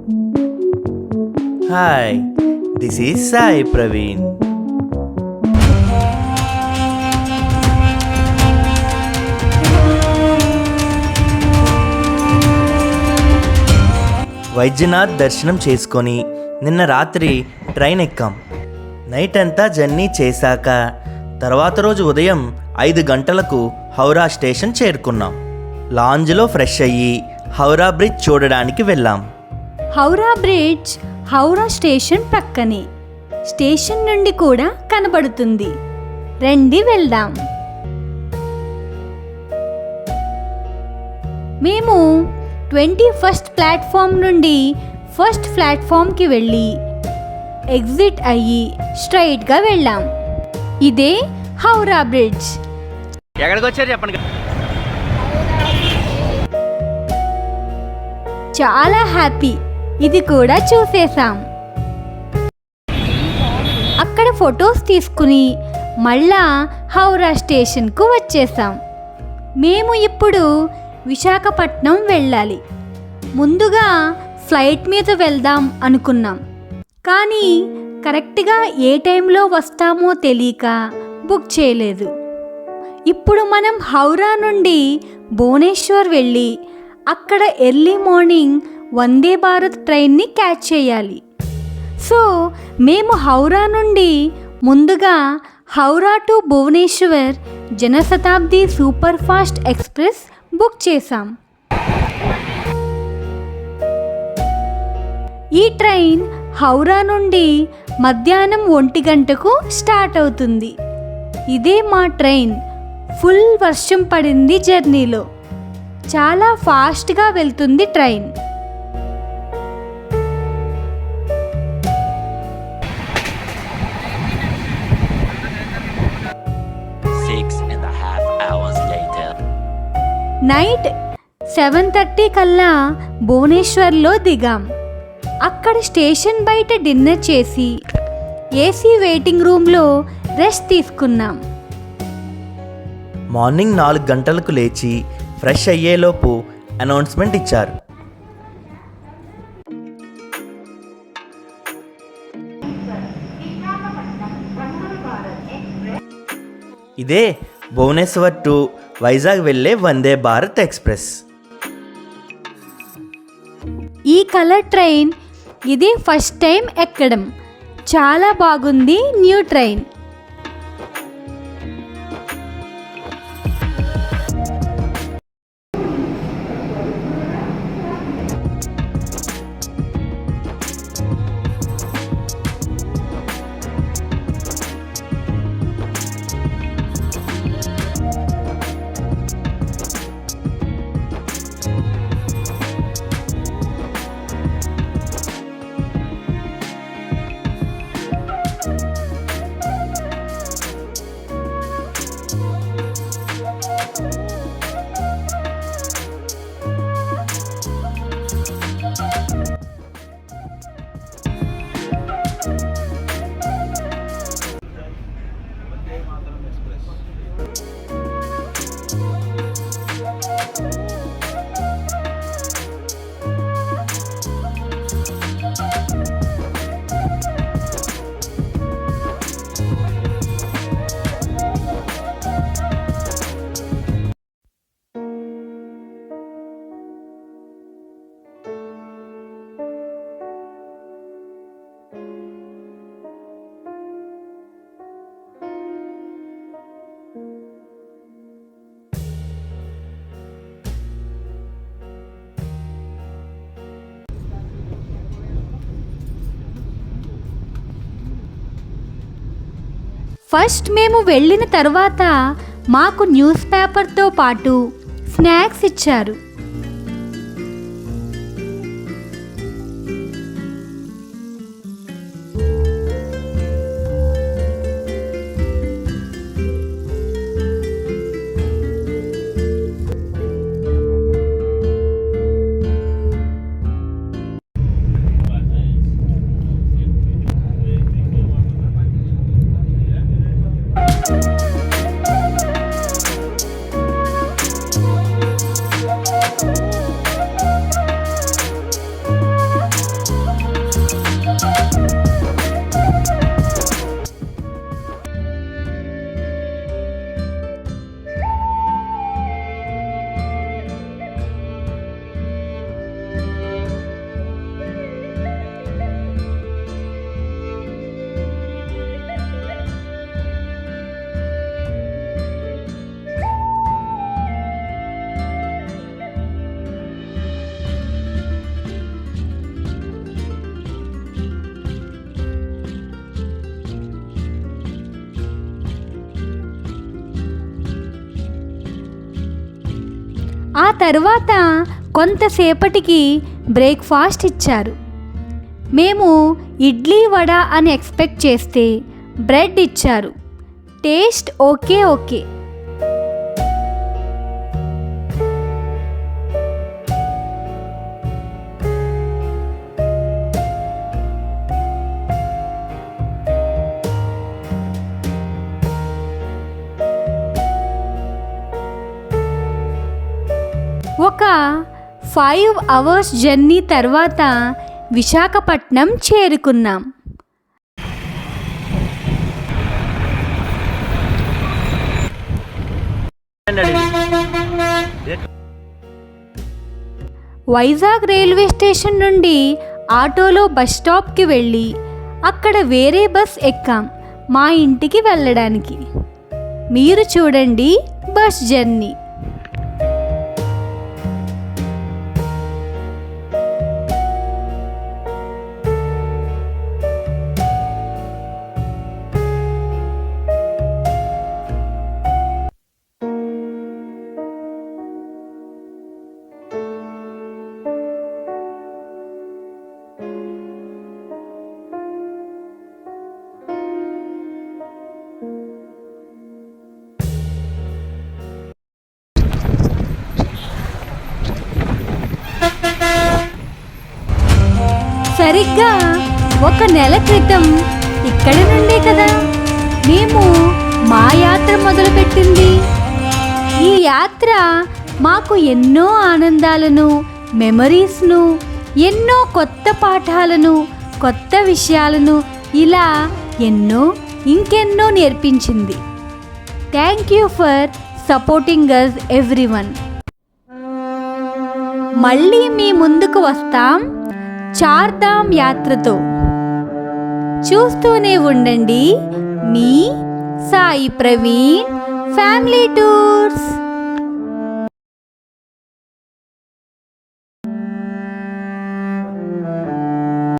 Hi, this is Sai Praveen. Vaidyanath దర్శనం చేసుకొని నిన్న రాత్రి ట్రైన్ ఎక్కాం. నైట్ అంతా జర్నీ చేశాక తర్వాత రోజు ఉదయం 5 గంటలకు హౌరా స్టేషన్ చేరుకున్నాం. లాంజ్లో ఫ్రెష్ అయ్యి హౌరా బ్రిడ్జ్ చూడడానికి వెళ్ళాం. హౌరా బ్రిడ్జ్ హౌరా స్టేషన్ ప్రక్కనే, స్టేషన్ నుండి కూడా కనబడుతుంది. రండి వెళ్దాం. మేము 21st ప్లాట్ఫామ్ నుండి ఫస్ట్ ప్లాట్ఫామ్కి వెళ్ళి ఎగ్జిట్ అయ్యి స్ట్రైట్గా వెళ్ళాం. ఇదే హౌరా బ్రిడ్జ్. ఎక్కడికి వచ్చారు చెప్పండి. చాలా హ్యాపీ, ఇది కూడా చూసేసాం. అక్కడ ఫొటోస్ తీసుకుని మళ్ళా హౌరా స్టేషన్కు వచ్చేసాం. మేము ఇప్పుడు విశాఖపట్నం వెళ్ళాలి. ముందుగా ఫ్లైట్ మీద వెళ్దాం అనుకున్నాం, కానీ కరెక్ట్గా ఏ టైంలో వస్తామో తెలియక బుక్ చేయలేదు. ఇప్పుడు మనం హౌరా నుండి భువనేశ్వర్ వెళ్ళి అక్కడ ఎర్లీ మార్నింగ్ వందే భారత్ ట్రైన్ని క్యాచ్ చేయాలి. సో మేము హౌరా నుండి ముందుగా Howrah to Bhubaneswar Janshatabdi super fast express book చేశాం. ఈ ట్రైన్ హౌరా నుండి మధ్యాహ్నం 1 గంటకు స్టార్ట్ అవుతుంది. ఇదే మా ట్రైన్. ఫుల్ వర్షం పడింది జర్నీలో. చాలా ఫాస్ట్గా వెళ్తుంది ట్రైన్. నైట్ 7:30 కల్లా భువనేశ్వర్లో దిగాం. అక్కడ స్టేషన్ బయట డిన్నర్ చేసి ఏసీ వెయిటింగ్ రూమ్లో రెస్ట్ తీసుకున్నాం. మార్నింగ్ 4 గంటలకు లేచి ఫ్రెష్ అయ్యేలోపు అనౌన్స్మెంట్ ఇచ్చారు. ఇదే భువనేశ్వర్ టు వైజాగ్ వెళ్ళే వందే భారత్ ఎక్స్ప్రెస్. ఈ కలర్ ట్రైన్ ఇదే ఫస్ట్ టైం ఎక్కడం. చాలా బాగుంది న్యూ ట్రైన్. ఫస్ట్ మేము వెళ్ళిన తర్వాత మాకు న్యూస్ పేపర్తో పాటు స్నాక్స్ ఇచ్చారు. తర్వాత కొంతసేపటికి బ్రేక్ఫాస్ట్ ఇచ్చారు. మేము ఇడ్లీ వడ అని ఎక్స్పెక్ట్ చేస్తే బ్రెడ్ ఇచ్చారు. Taste okay. ఒక 5 అవర్స్ జర్నీ తర్వాత విశాఖపట్నం చేరుకున్నాం. వైజాగ్ రైల్వే స్టేషన్ నుండి ఆటోలో బస్ స్టాప్కి వెళ్ళి అక్కడ వేరే బస్ ఎక్కాం మా ఇంటికి వెళ్ళడానికి. మీరు చూడండి బస్ జర్నీ. సరిగ్గా 1 నెల క్రితం ఇక్కడ నుండే కదా మేము మా యాత్ర మొదలుపెట్టింది. ఈ యాత్ర మాకు ఎన్నో ఆనందాలను, మెమరీస్ను, ఎన్నో కొత్త పాఠాలను, కొత్త విషయాలను, ఇలా ఇంకెన్నో నేర్పించింది. Thank you for supporting us everyone. మళ్ళీ మీ ముందుకు వస్తాం చార్ధామ్ యాత్రతో. చూస్తూనే ఉండండి మీ సాయి ప్రవీణ్ ఫ్యామిలీ టూర్స్.